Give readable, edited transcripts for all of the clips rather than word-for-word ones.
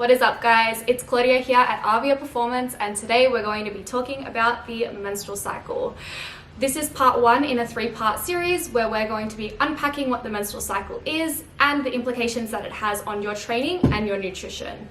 What is up, guys? It's Claudia here at Avia Performance, and today we're going to be talking about the menstrual cycle. This is part one in a three-part series where we're going to be unpacking what the menstrual cycle is and the implications that it has on your training and your nutrition.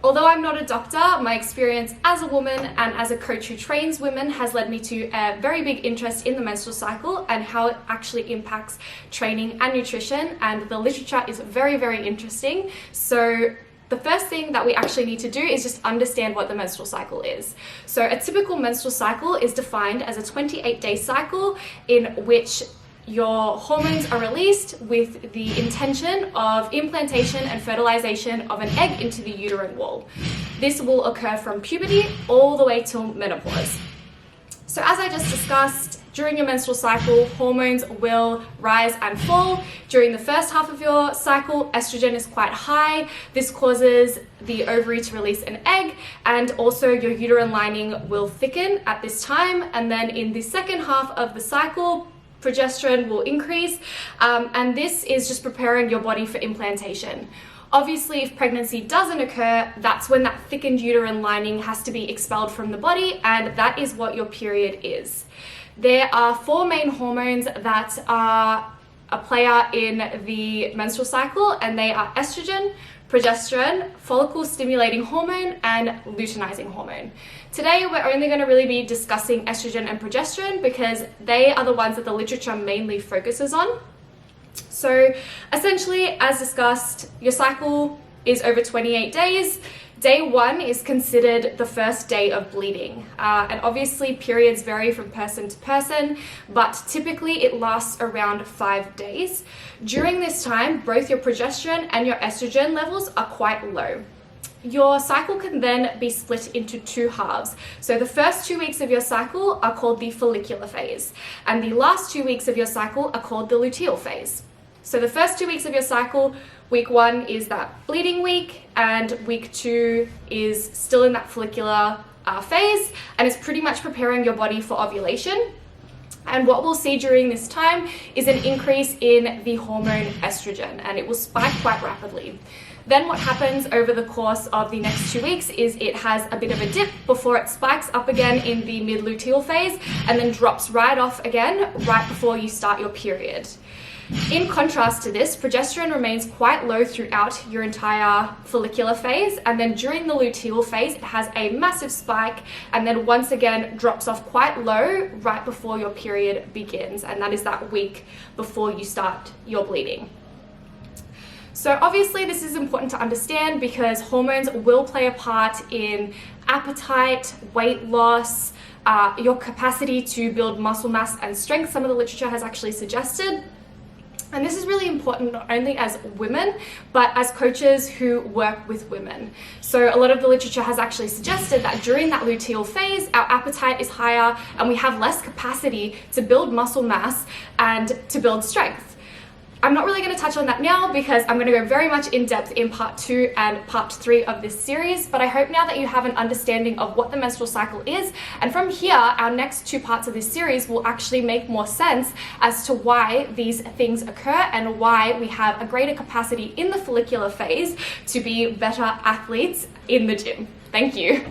Although I'm not a doctor, my experience as a woman and as a coach who trains women has led me to a very big interest in the menstrual cycle and how it actually impacts training and nutrition, and the literature is very, very interesting. So the first thing that we actually need to do is just understand what the menstrual cycle is. So a typical menstrual cycle is defined as a 28-day cycle in which your hormones are released with the intention of implantation and fertilization of an egg into the uterine wall. This will occur from puberty all the way till menopause. So as I just discussed, during your menstrual cycle, hormones will rise and fall. During the first half of your cycle, estrogen is quite high. This causes the ovary to release an egg, and also your uterine lining will thicken at this time. And then in the second half of the cycle, progesterone will increase, and this is just preparing your body for implantation. Obviously, if pregnancy doesn't occur, that's when that thickened uterine lining has to be expelled from the body, and that is what your period is. There are four main hormones that are a player in the menstrual cycle, and they are estrogen, progesterone, follicle stimulating hormone, and luteinizing hormone. Today, we're only going to really be discussing estrogen and progesterone because they are the ones that the literature mainly focuses on. So essentially, as discussed, your cycle is over 28 days. Day one is considered the first day of bleeding. And obviously periods vary from person to person, but typically it lasts around 5 days. During this time, both your progesterone and your estrogen levels are quite low. Your cycle can then be split into two halves. So the first 2 weeks of your cycle are called the follicular phase, and the last 2 weeks of your cycle are called the luteal phase. So the first 2 weeks of your cycle, week one is that bleeding week, and week two is still in that follicular phase, and it's pretty much preparing your body for ovulation. And what we'll see during this time is an increase in the hormone estrogen, and it will spike quite rapidly. Then what happens over the course of the next 2 weeks is it has a bit of a dip before it spikes up again in the mid-luteal phase and then drops right off again right before you start your period. In contrast to this, progesterone remains quite low throughout your entire follicular phase, and then during the luteal phase it has a massive spike and then once again drops off quite low right before your period begins, and that is that week before you start your bleeding. So obviously this is important to understand because hormones will play a part in appetite, weight loss, your capacity to build muscle mass and strength. Some of the literature has actually suggested. And this is really important not only as women, but as coaches who work with women. So a lot of the literature has actually suggested that during that luteal phase, our appetite is higher and we have less capacity to build muscle mass and to build strength. I'm not really going to touch on that now because I'm going to go very much in depth in part 2 and part 3 of this series, but I hope now that you have an understanding of what the menstrual cycle is, and from here our next 2 parts of this series will actually make more sense as to why these things occur and why we have a greater capacity in the follicular phase to be better athletes in the gym. Thank you.